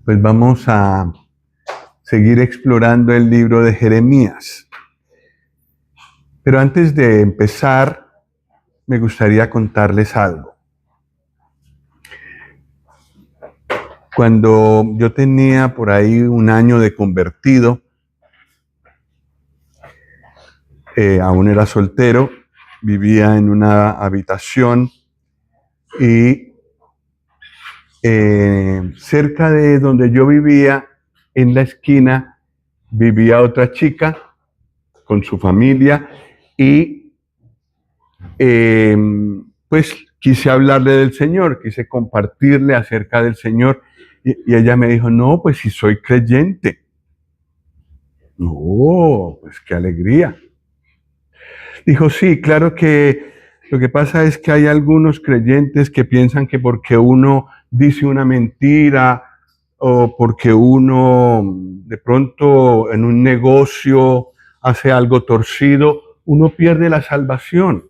Pues vamos a seguir explorando el libro de Jeremías. Pero antes de empezar, me gustaría contarles algo. Cuando yo tenía por ahí un año de convertido, aún era soltero, vivía en una habitación y cerca de donde yo vivía, en la esquina, vivía otra chica con su familia y pues quise hablarle del Señor, quise compartirle acerca del Señor y ella me dijo, no, pues si soy creyente. No, pues qué alegría. Dijo, sí, claro que lo que pasa es que hay algunos creyentes que piensan que porque uno dice una mentira o porque uno de pronto en un negocio hace algo torcido, uno pierde la salvación.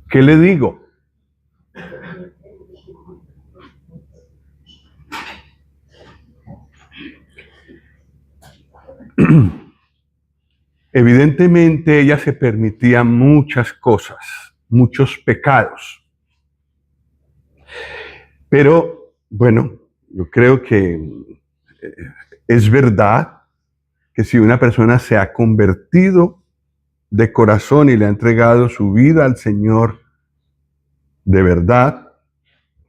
¿Qué le digo? Evidentemente ella se permitía muchas cosas, muchos pecados. Pero, bueno, yo creo que es verdad que si una persona se ha convertido de corazón y le ha entregado su vida al Señor, de verdad,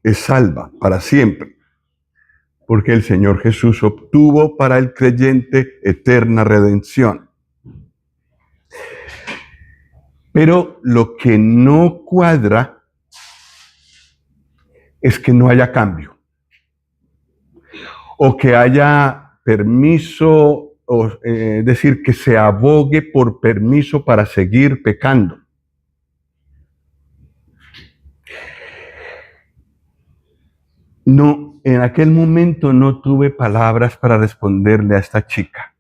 es salva para siempre. Porque el Señor Jesús obtuvo para el creyente eterna redención. Pero lo que no cuadra es que no haya cambio. O que haya permiso, es decir, que se abogue por permiso para seguir pecando. No, en aquel momento no tuve palabras para responderle a esta chica.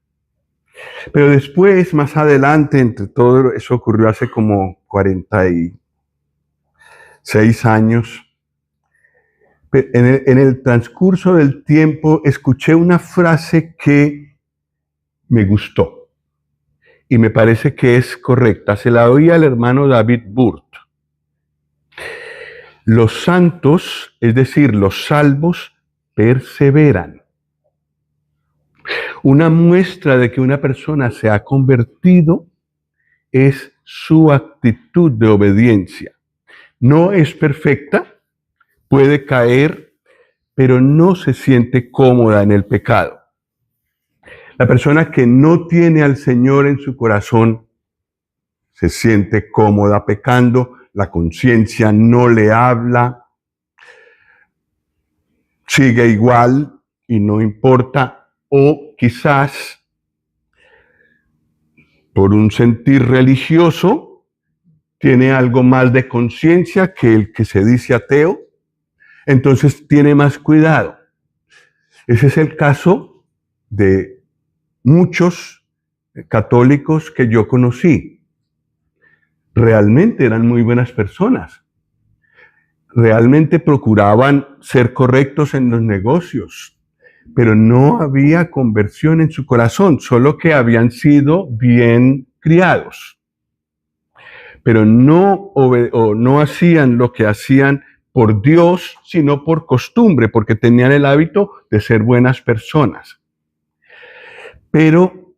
Pero después, más adelante, entre todo eso ocurrió hace como 46 años, en el transcurso del tiempo escuché una frase que me gustó y me parece que es correcta. Se la oí al hermano David Burt. Los santos, es decir, los salvos, perseveran. Una muestra de que una persona se ha convertido es su actitud de obediencia. No es perfecta, puede caer, pero no se siente cómoda en el pecado. La persona que no tiene al Señor en su corazón se siente cómoda pecando, la conciencia no le habla, sigue igual y no importa, o quizás por un sentir religioso tiene algo más de conciencia que el que se dice ateo, entonces tiene más cuidado. Ese es el caso de muchos católicos que yo conocí. Realmente eran muy buenas personas. Realmente procuraban ser correctos en los negocios, pero no había conversión en su corazón, solo que habían sido bien criados. Pero no hacían lo que hacían por Dios, sino por costumbre, porque tenían el hábito de ser buenas personas. Pero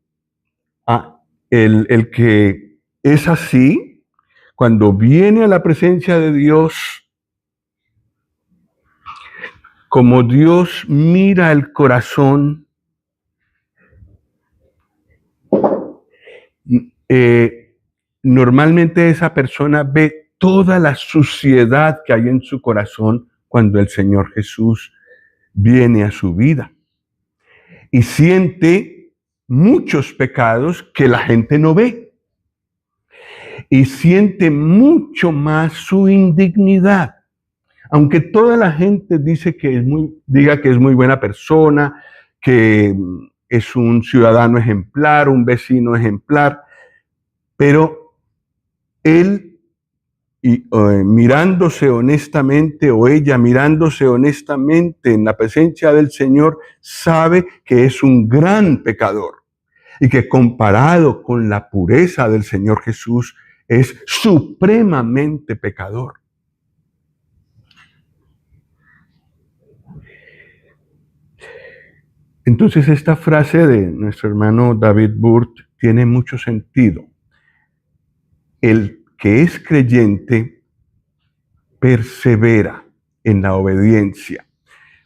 el que es así, cuando viene a la presencia de Dios, como Dios mira el corazón, normalmente esa persona ve toda la suciedad que hay en su corazón cuando el Señor Jesús viene a su vida. Y siente muchos pecados que la gente no ve. Y siente mucho más su indignidad. Aunque toda la gente diga que es muy buena persona, que es un ciudadano ejemplar, un vecino ejemplar, pero él mirándose honestamente, o ella mirándose honestamente en la presencia del Señor, sabe que es un gran pecador y que comparado con la pureza del Señor Jesús es supremamente pecador. Entonces esta frase de nuestro hermano David Burt tiene mucho sentido. El que es creyente persevera en la obediencia,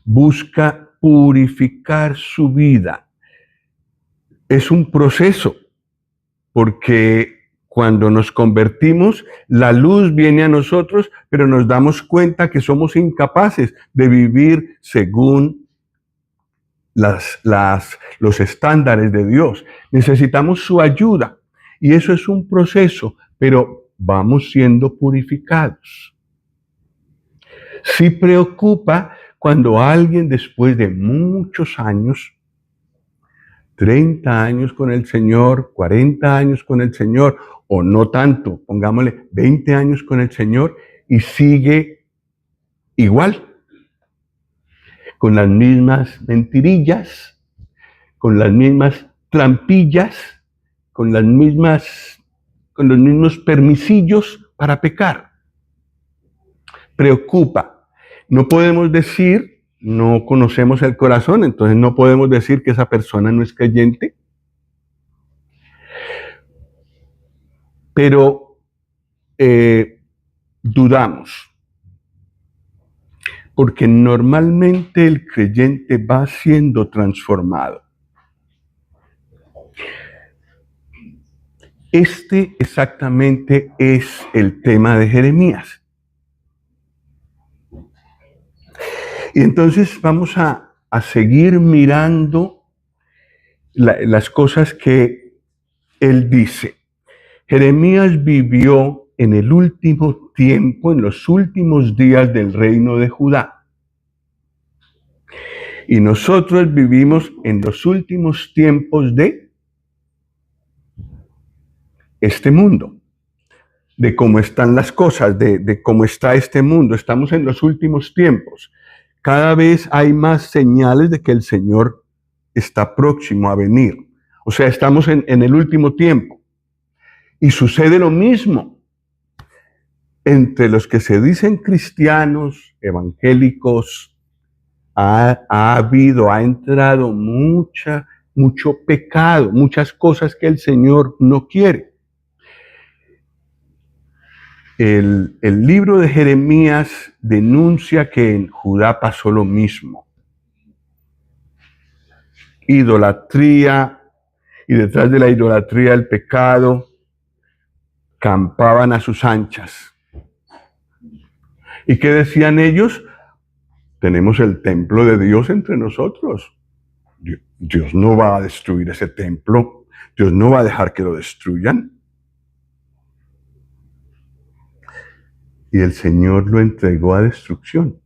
busca purificar su vida. Es un proceso, porque cuando nos convertimos, la luz viene a nosotros, pero nos damos cuenta que somos incapaces de vivir según los estándares de Dios. Necesitamos su ayuda, y eso es un proceso, pero vamos siendo purificados. Sí preocupa cuando alguien después de muchos años, 30 años con el Señor, 40 años con el Señor, o no tanto, pongámosle 20 años con el Señor, y sigue igual, con las mismas mentirillas, con las mismas trampillas, con los mismos permisillos para pecar. Preocupa. No podemos decir, no conocemos el corazón, entonces no podemos decir que esa persona no es creyente. Pero dudamos. Porque normalmente el creyente va siendo transformado. Este exactamente es el tema de Jeremías. Y entonces vamos a seguir mirando las cosas que él dice. Jeremías vivió en el último tiempo, en los últimos días del reino de Judá. Y nosotros vivimos en los últimos tiempos de este mundo, de cómo están las cosas, de cómo está este mundo. Estamos en los últimos tiempos. Cada vez hay más señales de que el Señor está próximo a venir. O sea, estamos en el último tiempo. Y sucede lo mismo entre los que se dicen cristianos, evangélicos. Ha entrado mucho pecado, muchas cosas que el Señor no quiere. El libro de Jeremías denuncia que en Judá pasó lo mismo. Idolatría, y detrás de la idolatría el pecado, campaban a sus anchas. ¿Y qué decían ellos? Tenemos el templo de Dios entre nosotros. Dios no va a destruir ese templo. Dios no va a dejar que lo destruyan. Y el Señor lo entregó a destrucción.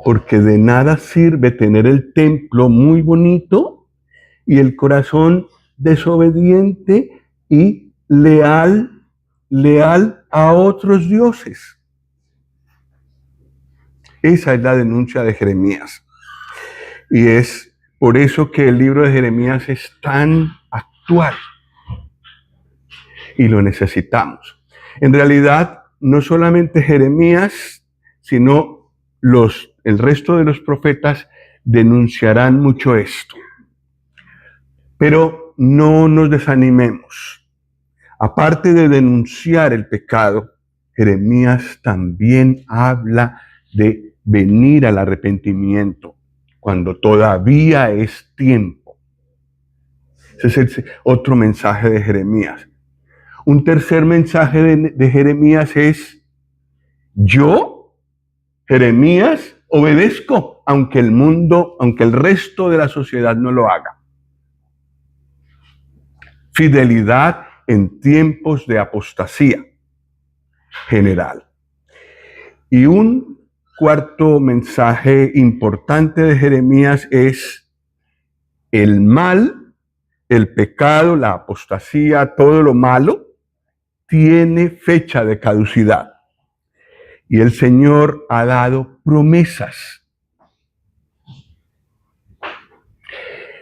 Porque de nada sirve tener el templo muy bonito y el corazón desobediente y leal a otros dioses. Esa es la denuncia de Jeremías. Y es por eso que el libro de Jeremías es tan actual. Y lo necesitamos. En realidad, no solamente Jeremías, sino el resto de los profetas denunciarán mucho esto. Pero no nos desanimemos. Aparte de denunciar el pecado, Jeremías también habla de venir al arrepentimiento cuando todavía es tiempo. Ese es otro mensaje de Jeremías. Un tercer mensaje de Jeremías es: yo, Jeremías, obedezco, aunque el resto de la sociedad no lo haga. Fidelidad en tiempos de apostasía general. Y un cuarto mensaje importante de Jeremías es el mal, el pecado, la apostasía, todo lo malo, tiene fecha de caducidad. Y el Señor ha dado promesas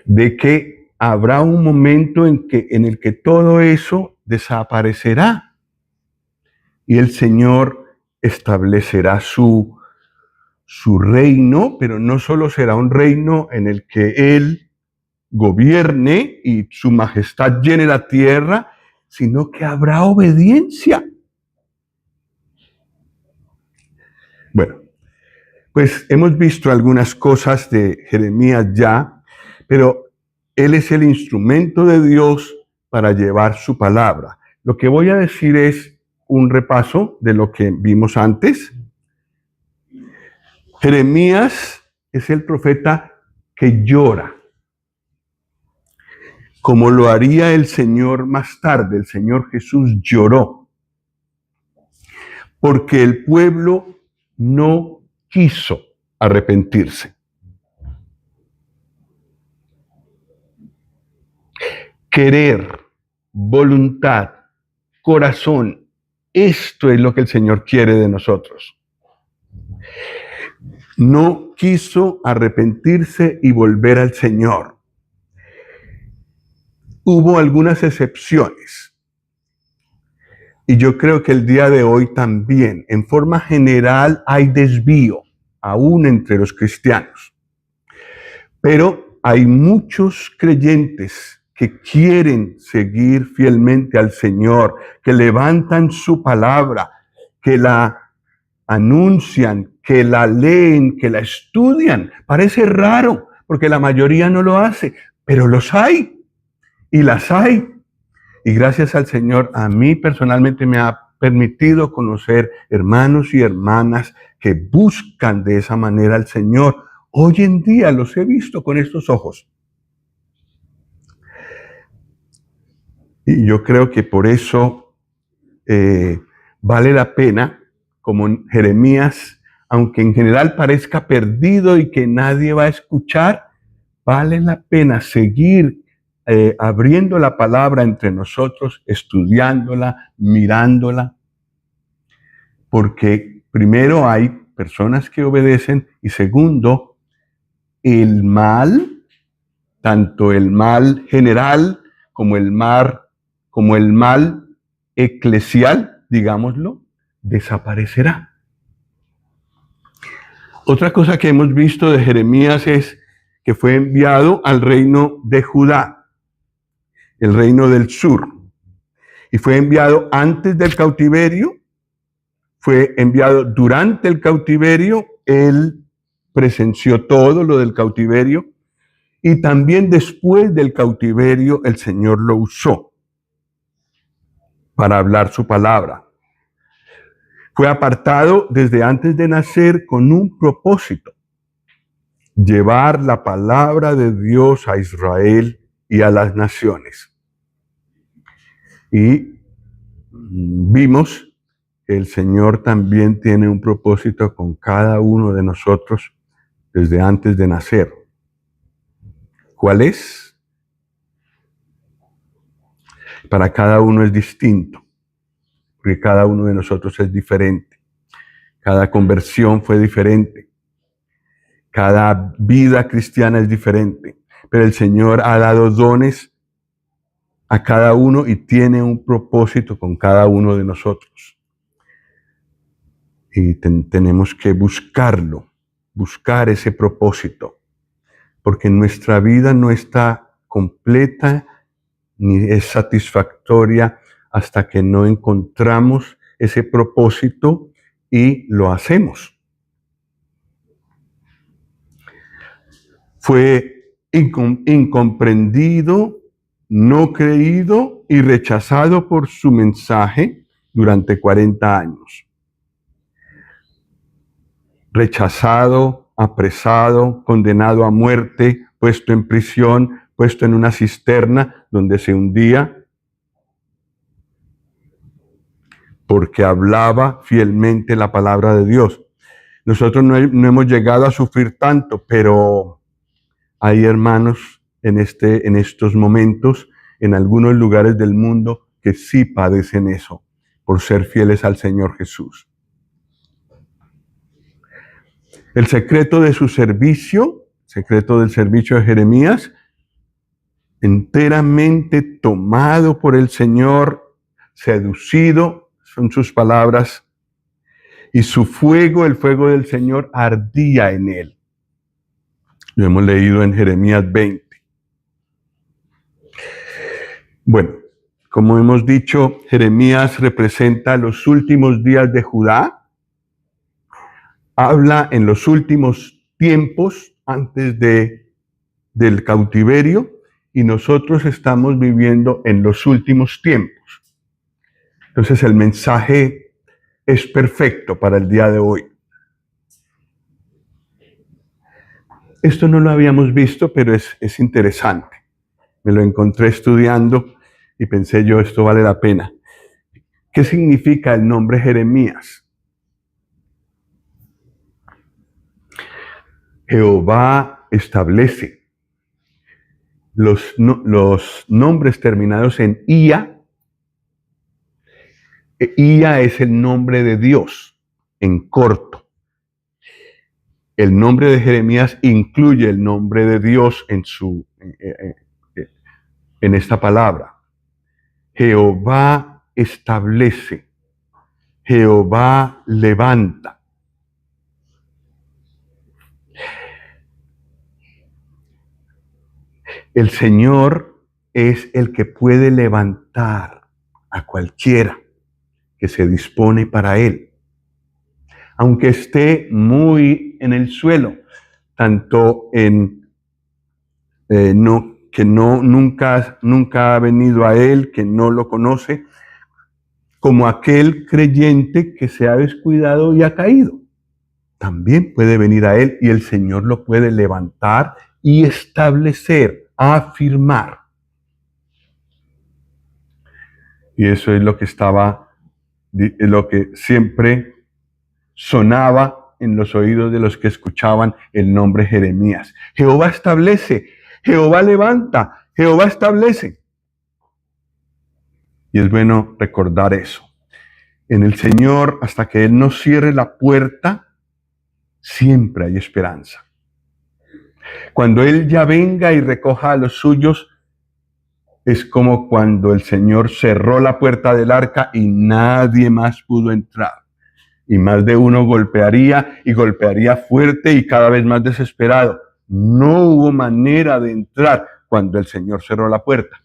de que habrá un momento en el que todo eso desaparecerá. Y el Señor establecerá su reino, pero no solo será un reino en el que Él gobierne y su majestad llene la tierra, sino que habrá obediencia. Bueno, pues hemos visto algunas cosas de Jeremías ya, pero él es el instrumento de Dios para llevar su palabra. Lo que voy a decir es un repaso de lo que vimos antes. Jeremías es el profeta que llora, como lo haría el Señor más tarde. El Señor Jesús lloró, porque el pueblo no quiso arrepentirse. Querer, voluntad, corazón, esto es lo que el Señor quiere de nosotros. No quiso arrepentirse y volver al Señor. Hubo algunas excepciones. Y yo creo que el día de hoy también, en forma general, hay desvío, aún entre los cristianos. Pero hay muchos creyentes que quieren seguir fielmente al Señor, que levantan su palabra, que la anuncian, que la leen, que la estudian. Parece raro, porque la mayoría no lo hace, pero los hay, y las hay. Y gracias al Señor, a mí personalmente me ha permitido conocer hermanos y hermanas que buscan de esa manera al Señor. Hoy en día los he visto con estos ojos. Y yo creo que por eso vale la pena, como en Jeremías, aunque en general parezca perdido y que nadie va a escuchar, vale la pena seguir abriendo la palabra entre nosotros, estudiándola, mirándola, porque primero hay personas que obedecen y segundo, el mal, tanto el mal general como el mal eclesial, digámoslo, desaparecerá. Otra cosa que hemos visto de Jeremías es que fue enviado al reino de Judá, el reino del sur, y fue enviado antes del cautiverio, fue enviado durante el cautiverio, él presenció todo lo del cautiverio, y también después del cautiverio el Señor lo usó para hablar su palabra. Fue apartado desde antes de nacer con un propósito: llevar la palabra de Dios a Israel y a las naciones. Y vimos que el Señor también tiene un propósito con cada uno de nosotros desde antes de nacer. ¿Cuál es? Para cada uno es distinto, porque cada uno de nosotros es diferente. Cada conversión fue diferente. Cada vida cristiana es diferente. Pero el Señor ha dado dones a cada uno y tiene un propósito con cada uno de nosotros. Y tenemos que buscarlo, buscar ese propósito, porque nuestra vida no está completa ni es satisfactoria hasta que no encontramos ese propósito y lo hacemos. Fue incomprendido, no creído y rechazado por su mensaje durante 40 años. Rechazado, apresado, condenado a muerte, puesto en prisión, puesto en una cisterna donde se hundía, porque hablaba fielmente la palabra de Dios. Nosotros no hemos llegado a sufrir tanto, pero hay hermanos en estos momentos en algunos lugares del mundo que sí padecen eso, por ser fieles al Señor Jesús. El secreto de su servicio, secreto del servicio de Jeremías, enteramente tomado por el Señor, seducido, son sus palabras, y su fuego, el fuego del Señor, ardía en él. Lo hemos leído en Jeremías 20. Bueno, como hemos dicho, Jeremías representa los últimos días de Judá. Habla en los últimos tiempos antes del cautiverio y nosotros estamos viviendo en los últimos tiempos. Entonces el mensaje es perfecto para el día de hoy. Esto no lo habíamos visto, pero es interesante. Me lo encontré estudiando y pensé yo, esto vale la pena. ¿Qué significa el nombre Jeremías? Jehová establece. Los nombres terminados en Ia. Ia es el nombre de Dios, en corto. El nombre de Jeremías incluye el nombre de Dios en esta palabra. Jehová establece. Jehová levanta. El Señor es el que puede levantar a cualquiera que se dispone para Él. Aunque esté muy en el suelo, tanto nunca ha venido a Él, que no lo conoce, como aquel creyente que se ha descuidado y ha caído. También puede venir a Él y el Señor lo puede levantar y establecer, afirmar. Y eso es lo que siempre sonaba en los oídos de los que escuchaban el nombre Jeremías. Jehová establece, Jehová levanta, Jehová establece. Y es bueno recordar eso. En el Señor, hasta que Él no cierre la puerta, siempre hay esperanza. Cuando Él ya venga y recoja a los suyos, es como cuando el Señor cerró la puerta del arca y nadie más pudo entrar. Y más de uno golpearía y golpearía fuerte y cada vez más desesperado. No hubo manera de entrar cuando el Señor cerró la puerta.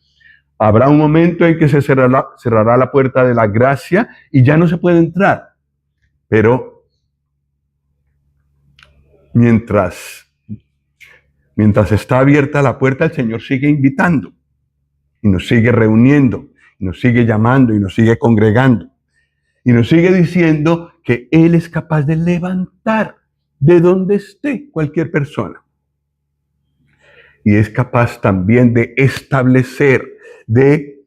Habrá un momento en que se cerrará la puerta de la gracia y ya no se puede entrar. Pero mientras está abierta la puerta, el Señor sigue invitando y nos sigue reuniendo, y nos sigue llamando y nos sigue congregando. Y nos sigue diciendo que Él es capaz de levantar de donde esté cualquier persona. Y es capaz también de establecer, de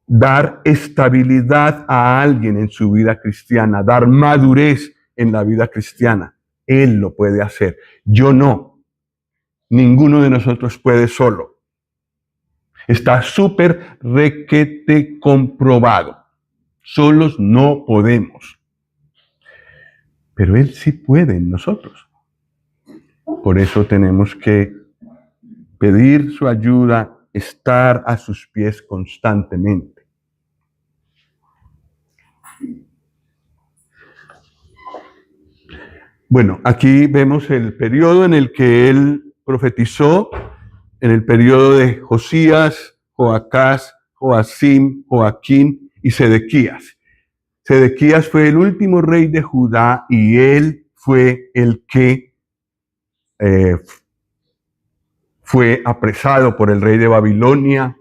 dar estabilidad a alguien en su vida cristiana, dar madurez en la vida cristiana. Él lo puede hacer. Yo no. Ninguno de nosotros puede solo. Está súper requete comprobado. Solos no podemos. Pero Él sí puede en nosotros. Por eso tenemos que pedir su ayuda, estar a sus pies constantemente. Bueno, aquí vemos el periodo en el que Él profetizó, en el periodo de Josías, Joacás, Joacim, Joaquín y Sedequías. Sedequías fue el último rey de Judá y él fue el que fue apresado por el rey de Babilonia.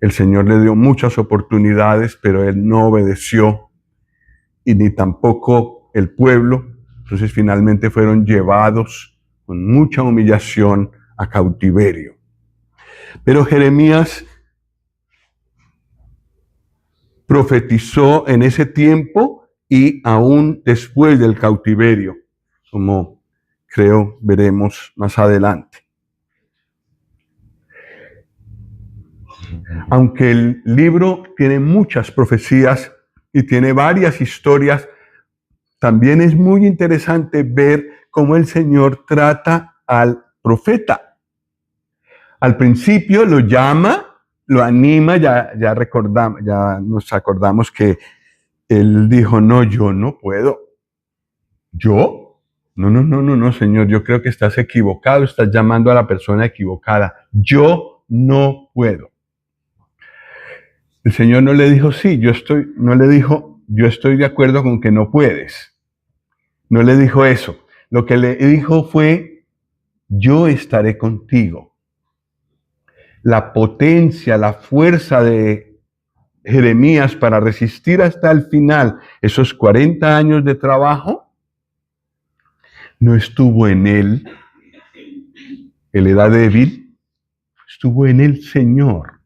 El Señor le dio muchas oportunidades, pero él no obedeció y ni tampoco el pueblo. Entonces finalmente fueron llevados con mucha humillación a cautiverio. Pero Jeremías profetizó en ese tiempo y aún después del cautiverio, como creo veremos más adelante. Aunque el libro tiene muchas profecías y tiene varias historias, también es muy interesante ver cómo el Señor trata al profeta. Al principio lo llama, lo anima, ya nos acordamos que él dijo, no, yo no puedo. ¿Yo? No, Señor, yo creo que estás equivocado, estás llamando a la persona equivocada. Yo no puedo. El Señor no le dijo, sí, no le dijo, yo estoy de acuerdo con que no puedes. No le dijo eso. Lo que le dijo fue, yo estaré contigo. La potencia, la fuerza de Jeremías para resistir hasta el final esos 40 años de trabajo, no estuvo en él era débil, estuvo en el Señor.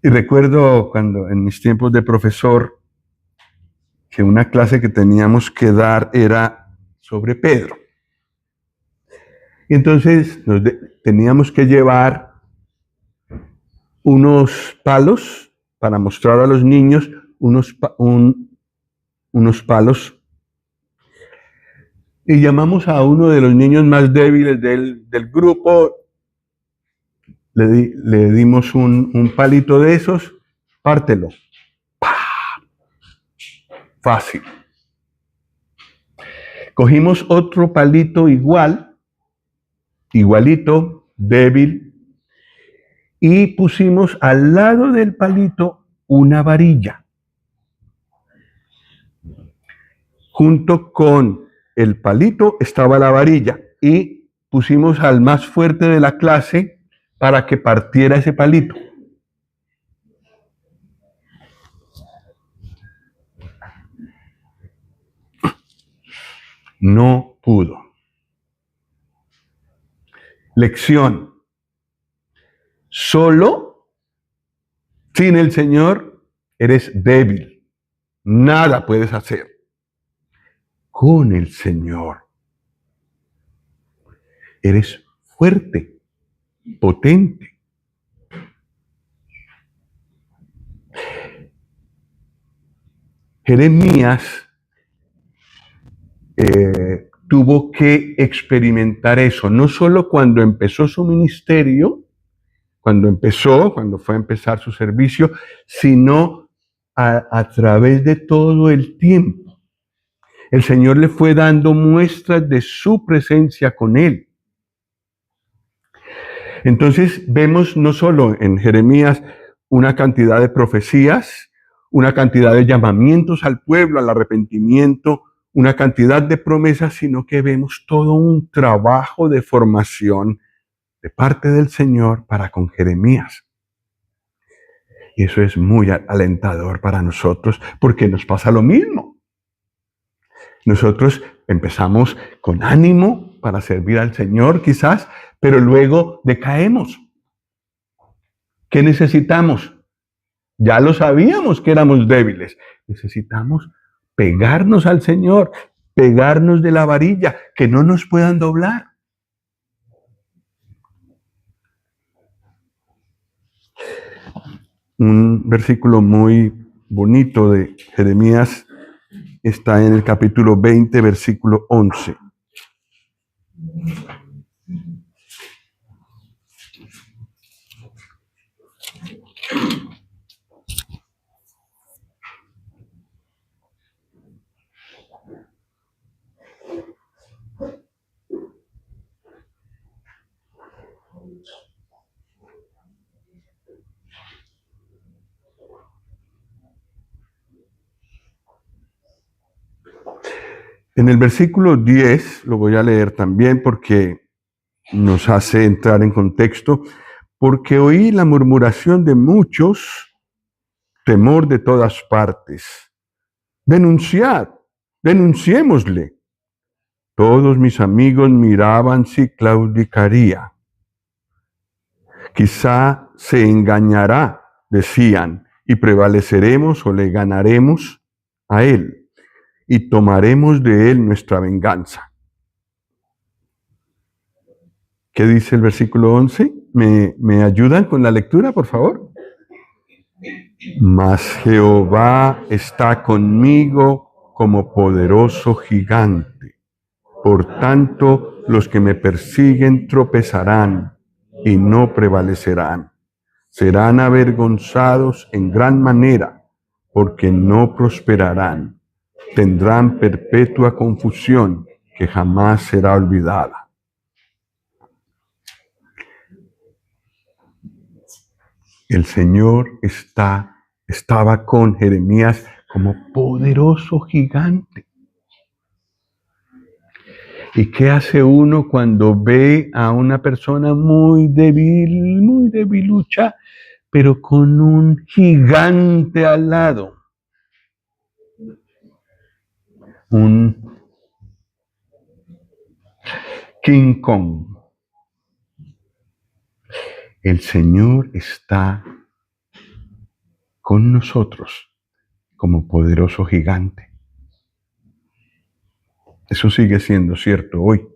Y recuerdo cuando en mis tiempos de profesor, que una clase que teníamos que dar era sobre Pedro. Y entonces teníamos que llevar unos palos para mostrar a los niños unos palos. Y llamamos a uno de los niños más débiles del grupo, le dimos un palito de esos, pártelo. ¡Pah! Fácil. Cogimos otro palito igualito, débil, y pusimos al lado del palito una varilla. Junto con el palito estaba la varilla y pusimos al más fuerte de la clase para que partiera ese palito. No pudo. Lección. Solo sin el Señor eres débil. Nada puedes hacer. Con el Señor eres fuerte, potente. Jeremías tuvo que experimentar eso, no solo cuando empezó su ministerio, cuando fue a empezar su servicio, sino a través de todo el tiempo. El Señor le fue dando muestras de su presencia con él. Entonces vemos no solo en Jeremías una cantidad de profecías, una cantidad de llamamientos al pueblo, al arrepentimiento, una cantidad de promesas, sino que vemos todo un trabajo de formación de parte del Señor para con Jeremías. Y eso es muy alentador para nosotros porque nos pasa lo mismo. Nosotros empezamos con ánimo para servir al Señor quizás, pero luego decaemos. ¿Qué necesitamos? Ya lo sabíamos que éramos débiles. Necesitamos pegarnos al Señor, pegarnos de la varilla, que no nos puedan doblar. Un versículo muy bonito de Jeremías está en el capítulo 20, versículo 11. En el versículo 10, lo voy a leer también porque nos hace entrar en contexto, porque oí la murmuración de muchos, temor de todas partes. Denunciémosle. Todos mis amigos miraban si claudicaría. Quizá se engañará, decían, y prevaleceremos o le ganaremos a él. y tomaremos de él nuestra venganza. ¿Qué dice el versículo 11? ¿Me ayudan con la lectura, por favor? Mas Jehová está conmigo como poderoso gigante. Por tanto, los que me persiguen tropezarán y no prevalecerán. Serán avergonzados en gran manera, porque no prosperarán. Tendrán perpetua confusión que jamás será olvidada. El Señor estaba con Jeremías como poderoso gigante. ¿Y qué hace uno cuando ve a una persona muy débil, muy debilucha, pero con un gigante al lado? Un King Kong. El Señor está con nosotros como poderoso gigante. Eso sigue siendo cierto hoy.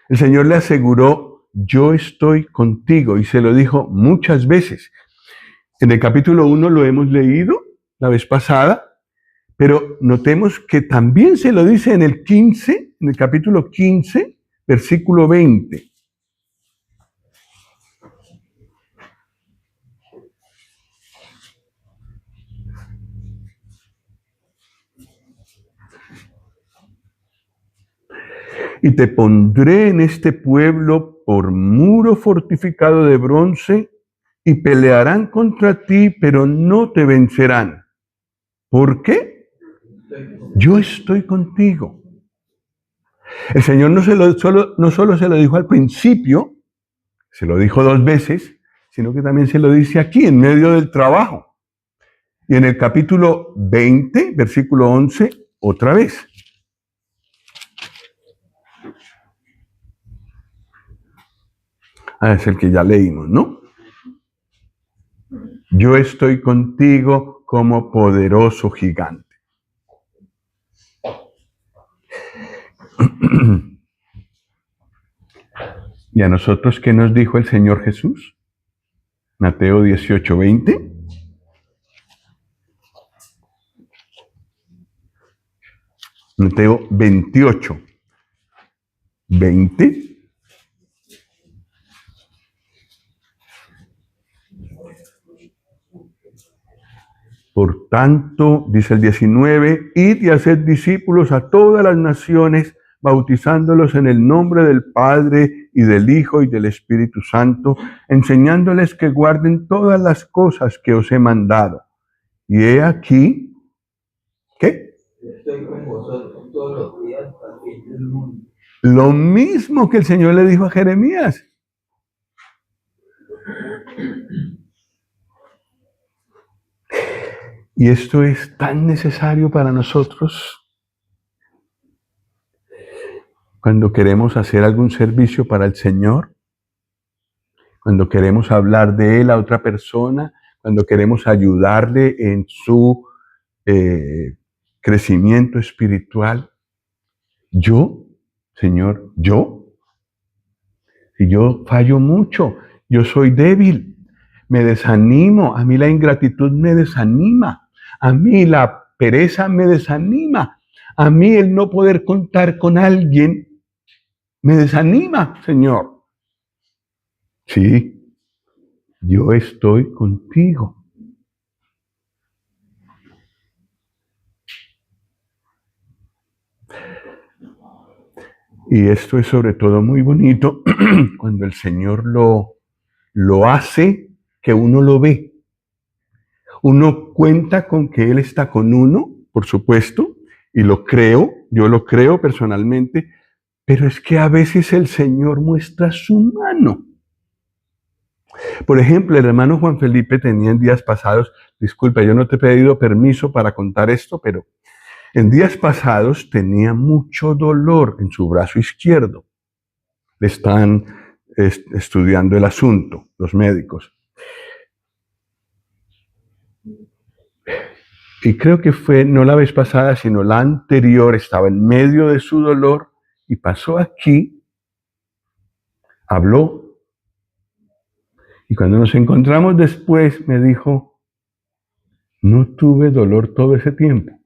El Señor le aseguró, yo estoy contigo, y se lo dijo muchas veces. En el capítulo 1 lo hemos leído la vez pasada, pero notemos que también se lo dice en el 15, en el capítulo 15, versículo 20. Y te pondré en este pueblo por muro fortificado de bronce, y pelearán contra ti, pero no te vencerán. ¿Por qué? Yo estoy contigo. El Señor no solo se lo dijo al principio, se lo dijo 2 veces, sino que también se lo dice aquí, en medio del trabajo. Y en el capítulo 20, versículo 11, otra vez. Es el que ya leímos, ¿no? Yo estoy contigo como poderoso gigante. ¿Y a nosotros qué nos dijo el Señor Jesús? Mateo 18, 20. Mateo 28, 20. Por tanto, dice el 19, id y haced discípulos a todas las naciones, bautizándolos en el nombre del Padre y del Hijo y del Espíritu Santo, enseñándoles que guarden todas las cosas que os he mandado. Y he aquí, ¿qué? Estoy con vosotros todos los días hasta el fin del mundo. Lo mismo que el Señor le dijo a Jeremías. Y esto es tan necesario para nosotros cuando queremos hacer algún servicio para el Señor, cuando queremos hablar de Él a otra persona, cuando queremos ayudarle en su crecimiento espiritual. Yo, Señor, si yo fallo mucho, yo soy débil, me desanimo, a mí la ingratitud me desanima. A mí la pereza me desanima. A mí el no poder contar con alguien me desanima, Señor. Sí, yo estoy contigo. Y esto es sobre todo muy bonito cuando el Señor lo hace, que uno lo ve. Uno cuenta con que Él está con uno, por supuesto, y lo creo, yo lo creo personalmente, pero es que a veces el Señor muestra su mano. Por ejemplo, el hermano Juan Felipe tenía en días pasados, disculpa, yo no te he pedido permiso para contar esto, pero en días pasados tenía mucho dolor en su brazo izquierdo. Le están estudiando el asunto, los médicos. Y creo que fue no la vez pasada, sino la anterior, estaba en medio de su dolor y pasó aquí, habló. Y cuando nos encontramos después me dijo, no tuve dolor todo ese tiempo.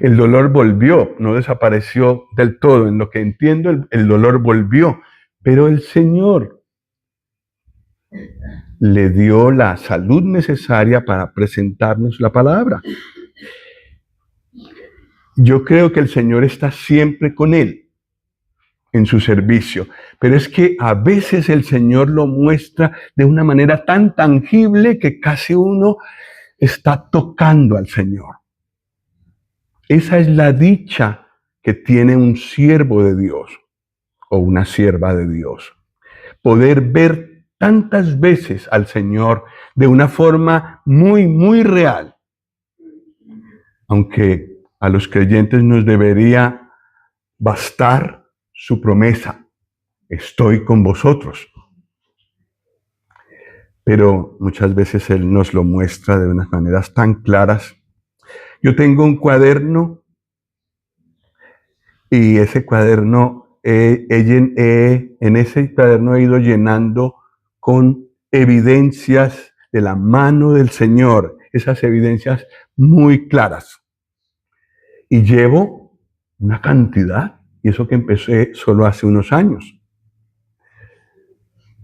El dolor volvió, no desapareció del todo. En lo que entiendo, el dolor volvió. Pero el Señor le dio la salud necesaria para presentarnos la palabra. Yo creo que el Señor está siempre con él en su servicio, pero es que a veces el Señor lo muestra de una manera tan tangible que casi uno está tocando al Señor. Esa es la dicha que tiene un siervo de Dios o una sierva de Dios. Poder ver tantas veces al Señor de una forma muy, muy real. Aunque a los creyentes nos debería bastar su promesa, estoy con vosotros. Pero muchas veces Él nos lo muestra de unas maneras tan claras. Yo tengo un cuaderno y ese cuaderno, en ese cuaderno he ido llenando con evidencias de la mano del Señor, esas evidencias muy claras. Y llevo una cantidad, y eso que empecé solo hace unos años.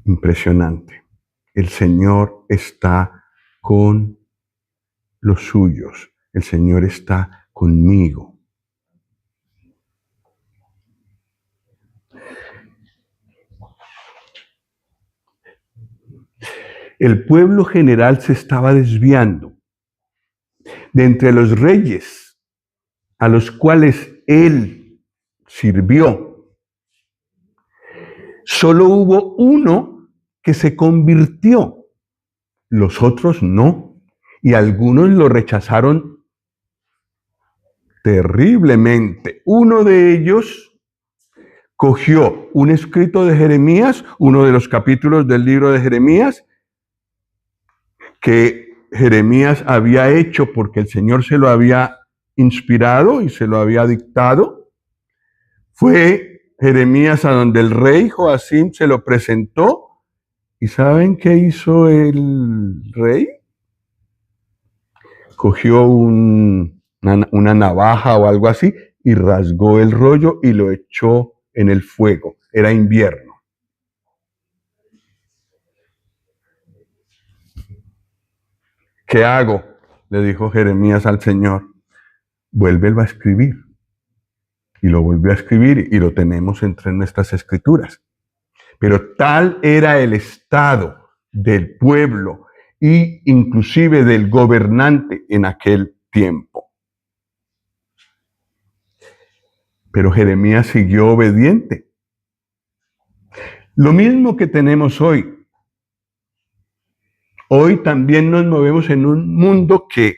Impresionante. El Señor está con los suyos. El Señor está conmigo. El pueblo general se estaba desviando. De entre los reyes a los cuales él sirvió, solo hubo uno que se convirtió. Los otros no. Y algunos lo rechazaron terriblemente. Uno de ellos cogió un escrito de Jeremías, uno de los capítulos del libro de Jeremías, que Jeremías había hecho porque el Señor se lo había inspirado y se lo había dictado. Fue Jeremías a donde el rey Joacim se lo presentó. ¿Y saben qué hizo el rey? Cogió una navaja o algo así y rasgó el rollo y lo echó en el fuego. Era invierno. ¿Qué hago?, le dijo Jeremías al Señor. Vuélvelo a escribir. Y lo volvió a escribir y lo tenemos entre nuestras escrituras. Pero tal era el estado del pueblo e inclusive del gobernante en aquel tiempo. Pero Jeremías siguió obediente. Lo mismo que tenemos hoy. Hoy también nos movemos en un mundo que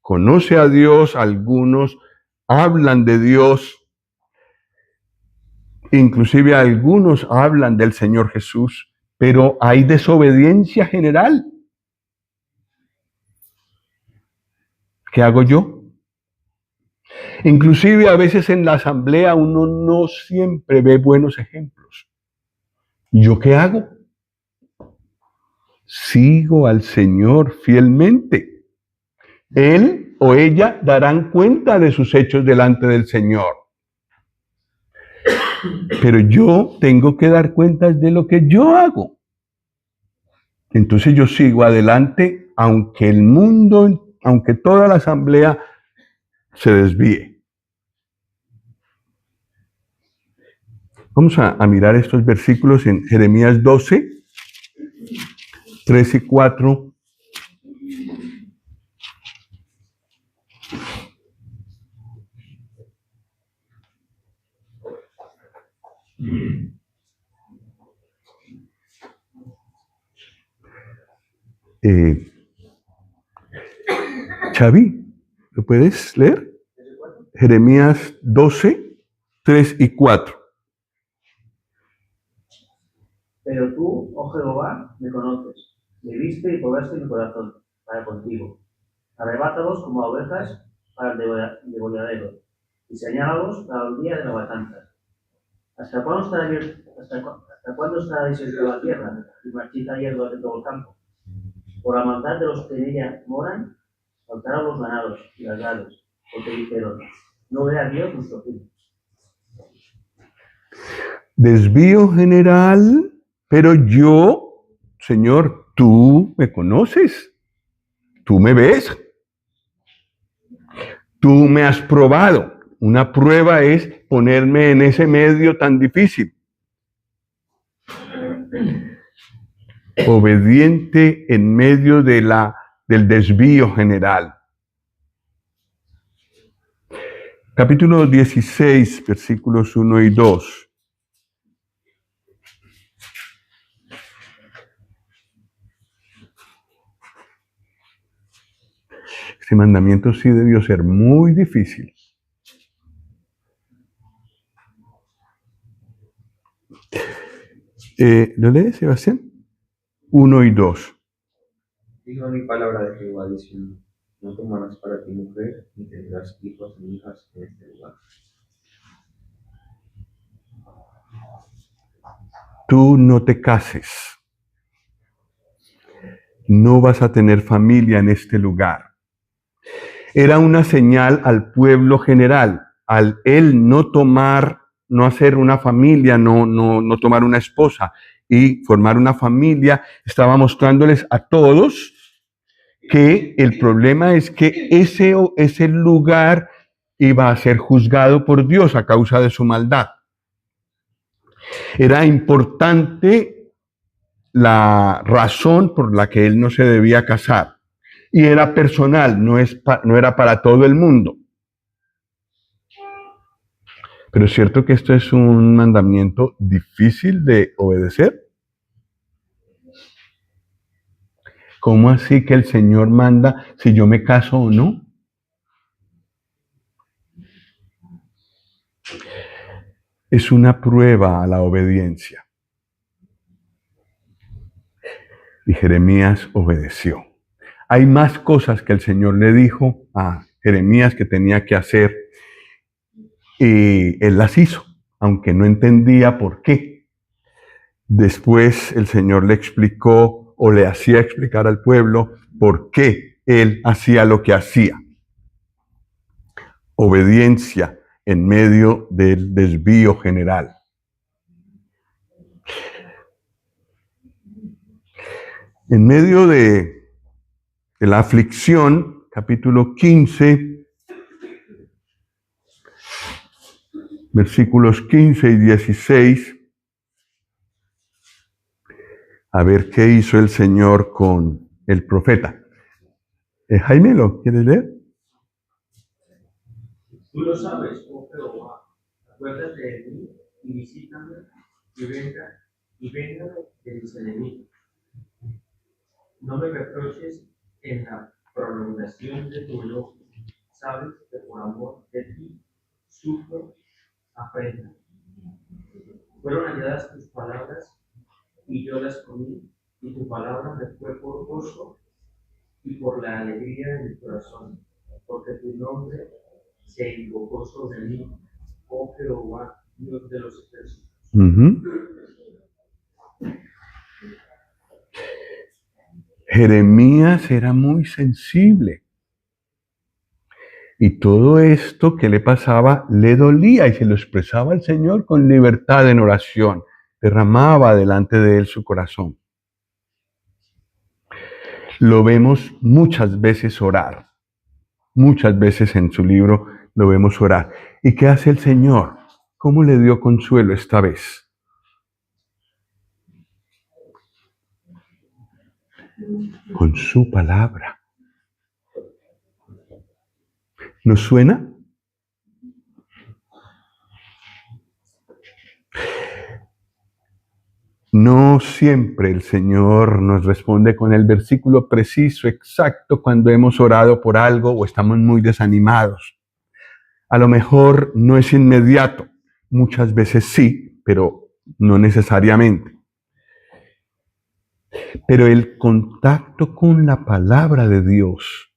conoce a Dios, algunos hablan de Dios, inclusive algunos hablan del Señor Jesús, pero hay desobediencia general. ¿Qué hago yo? Inclusive a veces en la asamblea uno no siempre ve buenos ejemplos. ¿Y yo qué hago? Sigo al Señor fielmente. Él o ella darán cuenta de sus hechos delante del Señor. Pero yo tengo que dar cuentas de lo que yo hago. Entonces yo sigo adelante, aunque el mundo, aunque toda la asamblea se desvíe. Vamos a mirar estos versículos en Jeremías 12, 3 y 4. Xavi, ¿lo puedes leer? Jeremías 12, 3 y 4. Pero tú, oh Jehová, me conoces, Me viste y probaste mi corazón para contigo. Arrebátalos como a ovejas para el degolladero y señálalos para el día de la matanza. ¿Hasta cuándo estará desierta la tierra y marchita hierba de todo el campo? Por la maldad de los que en ella moran, faltaron los ganados y las aves, porque dijeron, no vea Dios nuestro fin. Desvío general, pero yo, Señor, tú me conoces, tú me ves, tú me has probado. Una prueba es ponerme en ese medio tan difícil. Obediente en medio del desvío general. Capítulo 16, versículos 1 y 2. Este mandamiento sí debió ser muy difícil. ¿Lo lees, Sebastián? 1 y 2. Dijo mi palabra de Jehová diciendo, no tomarás para ti mujer, ni tendrás hijos ni hijas en este lugar. Tú no te cases. No vas a tener familia en este lugar. Era una señal al pueblo general. Al él no tomar, no hacer una familia, no tomar una esposa y formar una familia, estaba mostrándoles a todos que el problema es que ese lugar iba a ser juzgado por Dios a causa de su maldad. Era importante la razón por la que él no se debía casar. Y era personal, no era para todo el mundo. Pero es cierto que esto es un mandamiento difícil de obedecer. ¿Cómo así que el Señor manda si yo me caso o no? Es una prueba a la obediencia. Y Jeremías obedeció. Hay más cosas que el Señor le dijo a Jeremías que tenía que hacer y él las hizo, aunque no entendía por qué. Después el Señor le explicó o le hacía explicar al pueblo por qué él hacía lo que hacía. Obediencia en medio del desvío general. En medio de la aflicción, capítulo 15, versículos 15 y 16, a ver qué hizo el Señor con el profeta. Jaime, ¿lo quieres leer? Tú lo sabes, oh Jehová, acuérdate de mí y visítame y venga de mis enemigos. No me reproches en la prolongación de tu enojo. Sabes que por amor de ti sufro afrenta. Fueron halladas tus palabras y yo las comí, y tu palabra me fue por gozo y por la alegría de mi corazón, porque tu nombre se invocó sobre mí, oh Jehová, Dios de los ejércitos. Jeremías era muy sensible. Y todo esto que le pasaba le dolía y se lo expresaba al Señor con libertad en oración. Derramaba delante de él su corazón. Lo vemos muchas veces orar. Muchas veces en su libro lo vemos orar. ¿Y qué hace el Señor? ¿Cómo le dio consuelo esta vez? Con su palabra. ¿Nos suena? No siempre el Señor nos responde con el versículo preciso, exacto, cuando hemos orado por algo o estamos muy desanimados. A lo mejor no es inmediato, muchas veces sí, pero no necesariamente. Pero el contacto con la palabra de Dios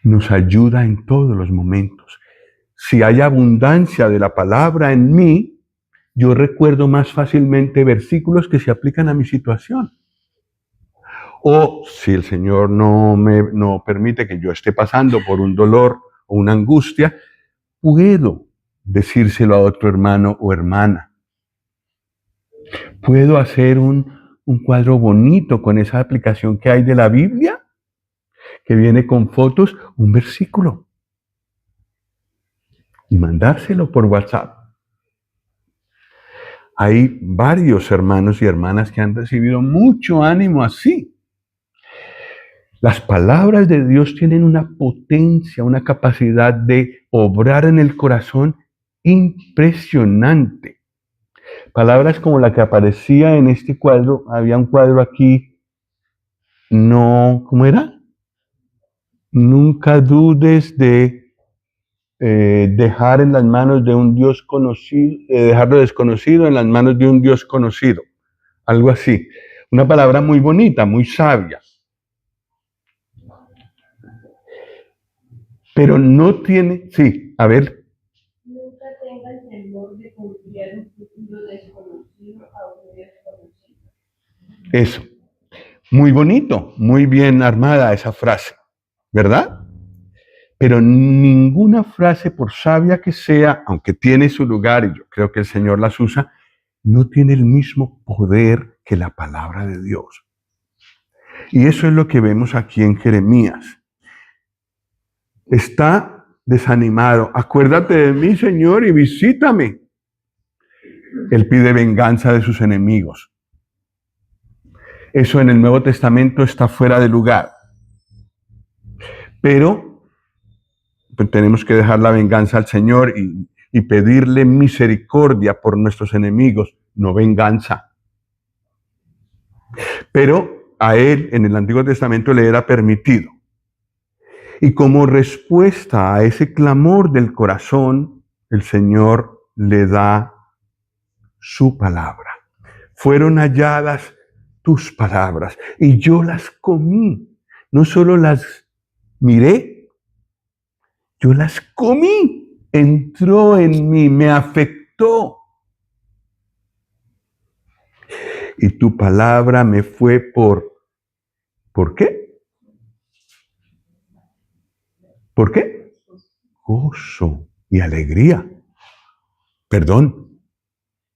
nos ayuda en todos los momentos. Si hay abundancia de la palabra en mí, yo recuerdo más fácilmente versículos que se aplican a mi situación. O si el Señor no permite que yo esté pasando por un dolor o una angustia, puedo decírselo a otro hermano o hermana. Puedo hacer un cuadro bonito con esa aplicación que hay de la Biblia, que viene con fotos, un versículo, y mandárselo por WhatsApp. Hay varios hermanos y hermanas que han recibido mucho ánimo así. Las palabras de Dios tienen una potencia, una capacidad de obrar en el corazón impresionante. Palabras como la que aparecía en este cuadro, había un cuadro aquí, ¿cómo era? Nunca dudes de dejar en las manos de un Dios conocido, dejar lo desconocido en las manos de un Dios conocido. Algo así. Una palabra muy bonita, muy sabia. Pero no tiene, sí, a ver. Nunca tenga el temor de confiar un futuro desconocido a un desconocido. Eso. Muy bonito, muy bien armada esa frase, ¿verdad? Pero ninguna frase, por sabia que sea, aunque tiene su lugar, y yo creo que el Señor las usa, no tiene el mismo poder que la palabra de Dios. Y eso es lo que vemos aquí en Jeremías. Está desanimado. Acuérdate de mí, Señor, y visítame. Él pide venganza de sus enemigos. Eso en el Nuevo Testamento está fuera de lugar. Pero pues, tenemos que dejar la venganza al Señor y pedirle misericordia por nuestros enemigos, no venganza. Pero a él en el Antiguo Testamento le era permitido. Y como respuesta a ese clamor del corazón, el Señor le da su palabra. Fueron halladas tus palabras y yo las comí. No solo las miré, yo las comí. Entró en mí, me afectó. Y tu palabra me fue ¿por qué? ¿Por qué? Gozo y alegría. Perdón.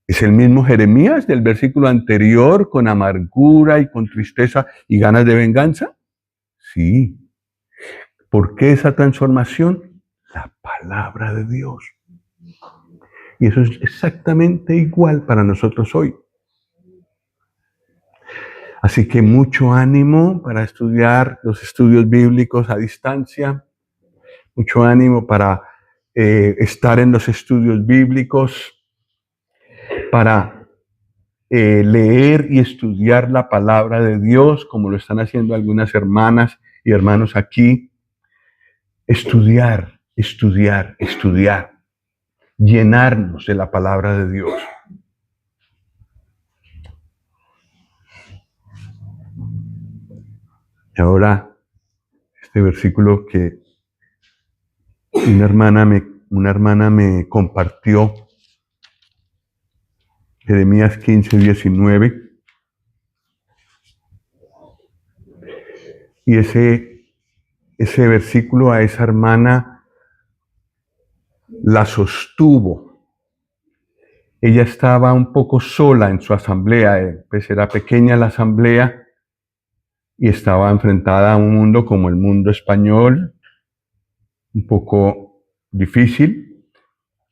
¿Es el mismo Jeremías del versículo anterior con amargura y con tristeza y ganas de venganza? Sí. ¿Por qué esa transformación? La palabra de Dios. Y eso es exactamente igual para nosotros hoy. Así que mucho ánimo para estudiar los estudios bíblicos a distancia. Mucho ánimo para estar en los estudios bíblicos, para leer y estudiar la palabra de Dios, como lo están haciendo algunas hermanas y hermanos aquí. Estudiar, estudiar, estudiar. Llenarnos de la palabra de Dios. Y ahora, este versículo que una hermana me compartió, Jeremías 15, 19. Y ese versículo a esa hermana la sostuvo. Ella estaba un poco sola en su asamblea, pues era pequeña la asamblea y estaba enfrentada a un mundo como el mundo español, un poco difícil,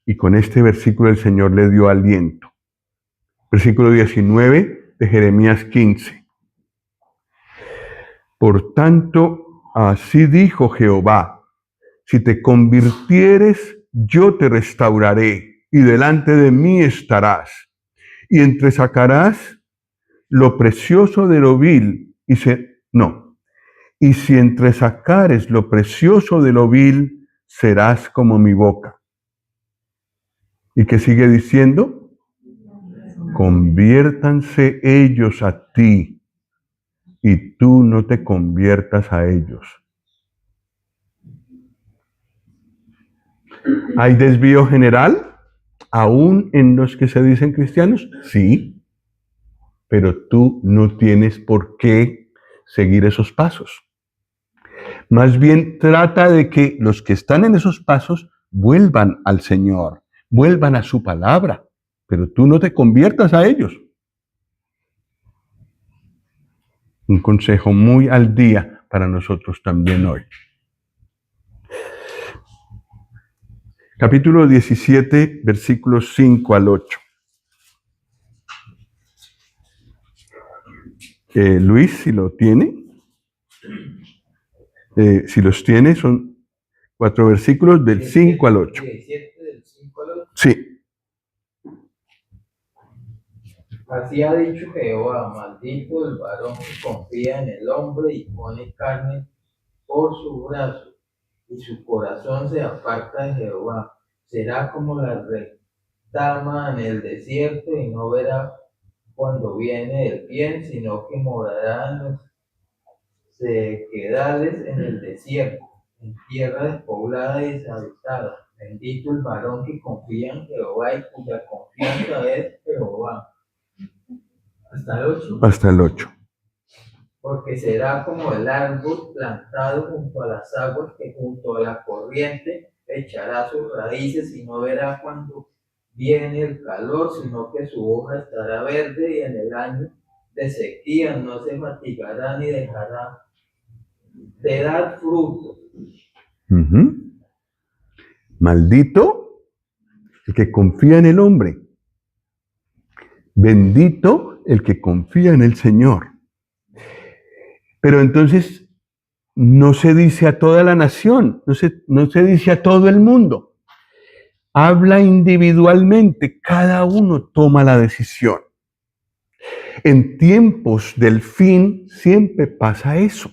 y con este versículo el Señor le dio aliento. Versículo 19 de Jeremías 15. Por tanto, así dijo Jehová, si te convirtieres, yo te restauraré, y delante de mí estarás, y entresacarás lo precioso de lo vil, y si entresacares lo precioso de lo vil, serás como mi boca. ¿Y qué sigue diciendo? conviértanse ellos a ti y tú no te conviertas a ellos. ¿Hay desvío general aún en los que se dicen cristianos? Sí, pero tú no tienes por qué seguir esos pasos. Más bien trata de que los que están en esos pasos vuelvan al Señor, vuelvan a su palabra, pero tú no te conviertas a ellos. Un consejo muy al día para nosotros también hoy. Capítulo 17, versículos 5 al 8. Luis, si lo tiene. Si los tiene, son 4 versículos del 5 al 8. 17 del 5 al 8. Sí. Así ha dicho Jehová, maldito el varón que confía en el hombre y pone carne por su brazo, y su corazón se aparta de Jehová. Será como la retama en el desierto, y no verá cuando viene el bien, sino que morará en los sequedales en el desierto, en tierra despoblada y deshabitada. Bendito el varón que confía en Jehová y cuya confianza es Jehová. Hasta el 8. Hasta el 8. Porque será como el árbol plantado junto a las aguas, que junto a la corriente echará sus raíces y no verá cuando viene el calor, sino que su hoja estará verde, y en el año de sequía no se fatigará ni dejará de dar fruto. Maldito el que confía en el hombre. Bendito el que confía en el Señor. Pero entonces no se dice a toda la nación, no se dice a todo el mundo. Habla individualmente, cada uno toma la decisión. En tiempos del fin siempre pasa eso.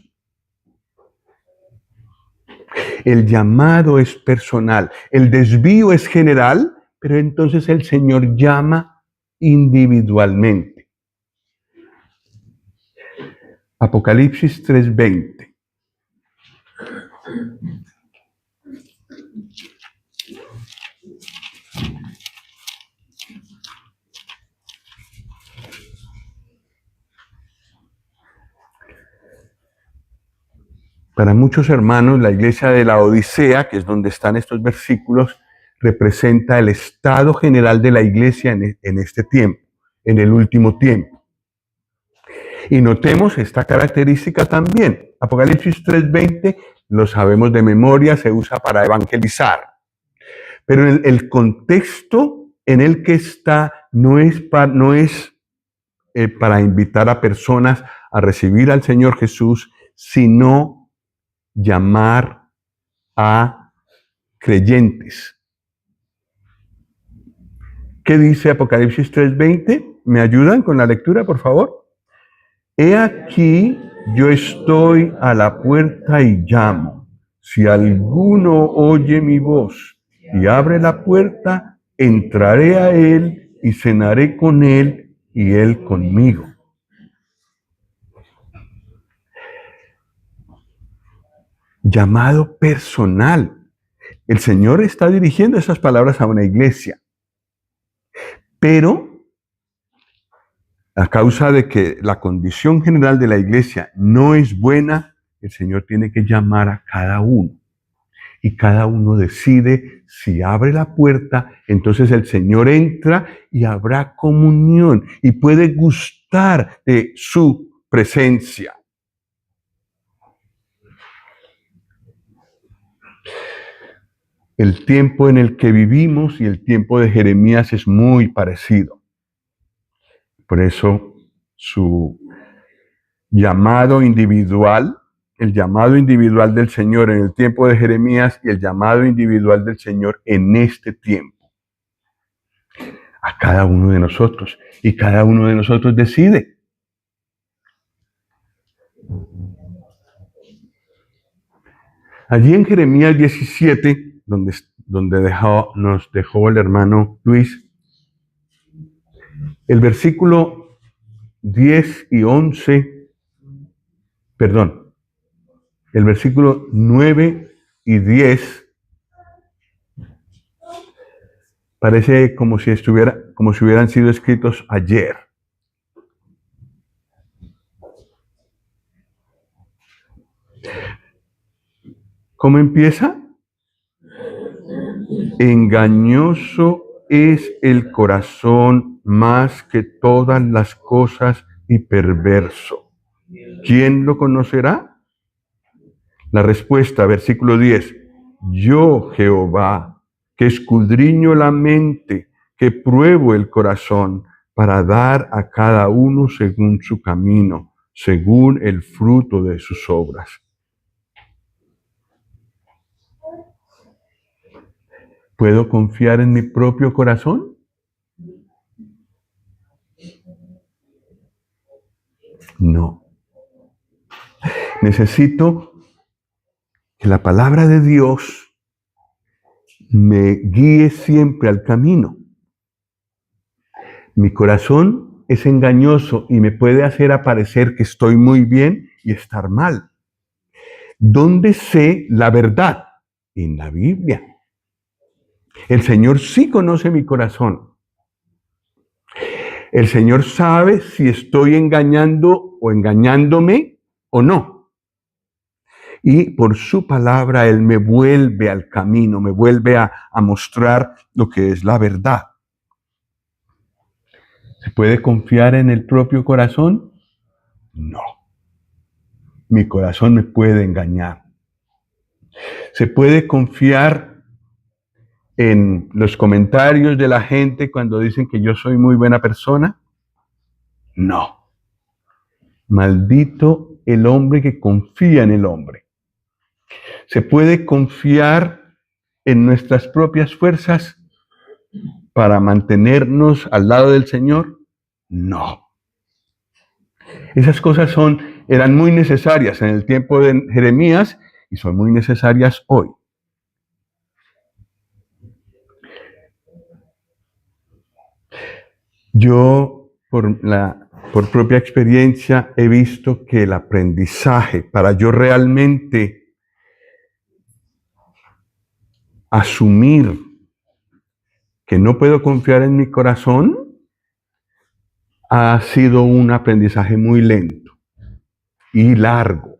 El llamado es personal, el desvío es general, pero entonces el Señor llama individualmente. Apocalipsis 3:20. Para muchos hermanos, la iglesia de la Odisea, que es donde están estos versículos, representa el estado general de la iglesia en este tiempo, en el último tiempo. Y notemos esta característica también. Apocalipsis 3:20, lo sabemos de memoria, se usa para evangelizar. Pero el contexto en el que está no es para invitar a personas a recibir al Señor Jesús, sino llamar a creyentes. ¿Qué dice Apocalipsis 3:20? ¿Me ayudan con la lectura, por favor? He aquí, yo estoy a la puerta y llamo. Si alguno oye mi voz y abre la puerta, entraré a él y cenaré con él y él conmigo. Llamado personal. El Señor está dirigiendo esas palabras a una iglesia. Pero, a causa de que la condición general de la iglesia no es buena, el Señor tiene que llamar a cada uno. Y cada uno decide si abre la puerta, entonces el Señor entra y habrá comunión y puede gustar de su presencia. El tiempo en el que vivimos y el tiempo de Jeremías es muy parecido. Por eso su llamado individual, el llamado individual del Señor en el tiempo de Jeremías y el llamado individual del Señor en este tiempo. A cada uno de nosotros. Y cada uno de nosotros decide. Allí en Jeremías 17, donde nos dejó el hermano Luis, El versículo 10 y 11, perdón, el versículo 9 y 10 parece como si hubieran sido escritos ayer. ¿Cómo empieza? Engañoso es el corazón más que todas las cosas y perverso. ¿Quién lo conocerá? La respuesta, versículo 10. Yo, Jehová, que escudriño la mente, que pruebo el corazón, para dar a cada uno según su camino, según el fruto de sus obras. ¿Puedo confiar en mi propio corazón? No. Necesito que la palabra de Dios me guíe siempre al camino. Mi corazón es engañoso y me puede hacer aparecer que estoy muy bien y estar mal. ¿Dónde sé la verdad? En la Biblia. El Señor sí conoce mi corazón. El Señor sabe si estoy engañando o engañándome o no. Y por su palabra Él me vuelve al camino, me vuelve a mostrar lo que es la verdad. ¿Se puede confiar en el propio corazón? No. Mi corazón me puede engañar. ¿Se puede confiar en los comentarios de la gente cuando dicen que yo soy muy buena persona? No. Maldito el hombre que confía en el hombre. ¿Se puede confiar en nuestras propias fuerzas para mantenernos al lado del Señor? No. Esas cosas eran muy necesarias en el tiempo de Jeremías y son muy necesarias hoy. Yo, por propia experiencia, he visto que el aprendizaje, para yo realmente asumir que no puedo confiar en mi corazón, ha sido un aprendizaje muy lento y largo.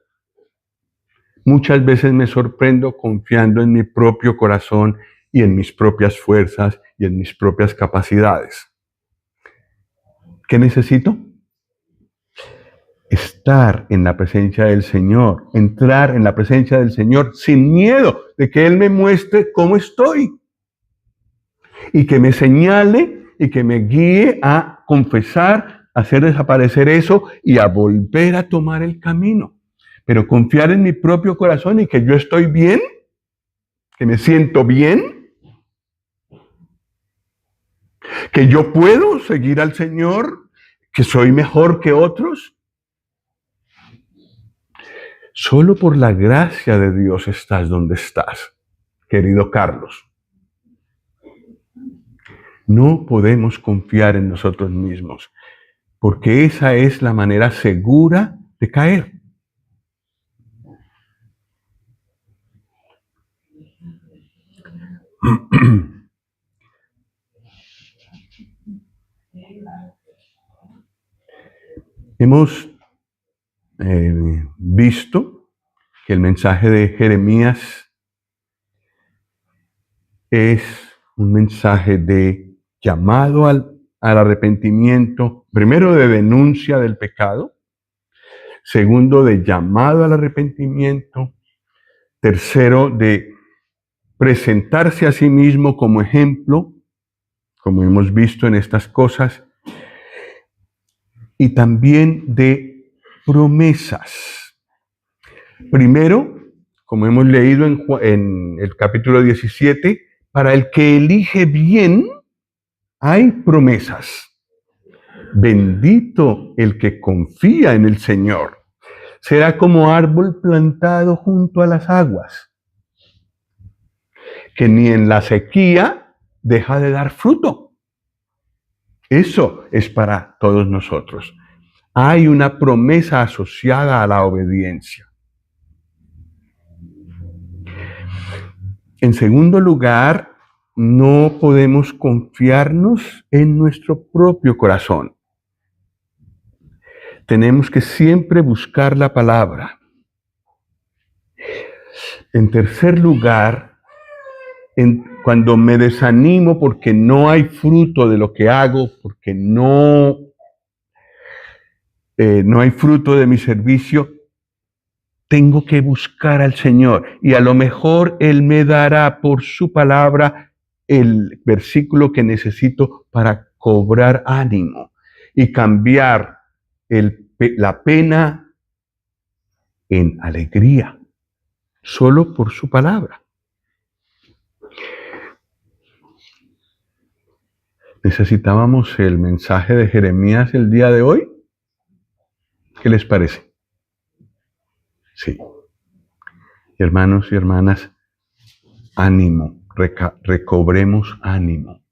Muchas veces me sorprendo confiando en mi propio corazón y en mis propias fuerzas y en mis propias capacidades. ¿Qué necesito? Estar en la presencia del Señor, entrar en la presencia del Señor sin miedo de que Él me muestre cómo estoy y que me señale y que me guíe a confesar, a hacer desaparecer eso y a volver a tomar el camino. Pero confiar en mi propio corazón y que yo estoy bien, que me siento bien, que yo puedo seguir al Señor, que soy mejor que otros. Solo por la gracia de Dios estás donde estás, querido Carlos. No podemos confiar en nosotros mismos, porque esa es la manera segura de caer. Hemos visto que el mensaje de Jeremías es un mensaje de llamado al arrepentimiento, primero de denuncia del pecado, segundo de llamado al arrepentimiento, tercero de presentarse a sí mismo como ejemplo, como hemos visto en estas cosas, y también de promesas. Primero, como hemos leído en el capítulo 17, para el que elige bien, hay promesas. Bendito el que confía en el Señor. Será como árbol plantado junto a las aguas, que ni en la sequía deja de dar fruto, Eso es para todos nosotros. Hay una promesa asociada a la obediencia. En segundo lugar, no podemos confiarnos en nuestro propio corazón. Tenemos que siempre buscar la palabra. En tercer lugar, cuando me desanimo porque no hay fruto de lo que hago, porque no hay fruto de mi servicio, tengo que buscar al Señor. Y a lo mejor Él me dará por su palabra el versículo que necesito para cobrar ánimo y cambiar la pena en alegría, solo por su palabra. ¿Necesitábamos el mensaje de Jeremías el día de hoy? ¿Qué les parece? Sí. Hermanos y hermanas, ánimo, recobremos ánimo.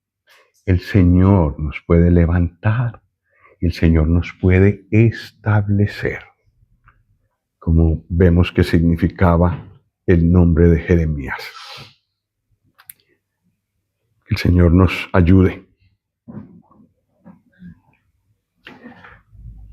El Señor nos puede levantar, el Señor nos puede establecer, como vemos que significaba el nombre de Jeremías. Que el Señor nos ayude.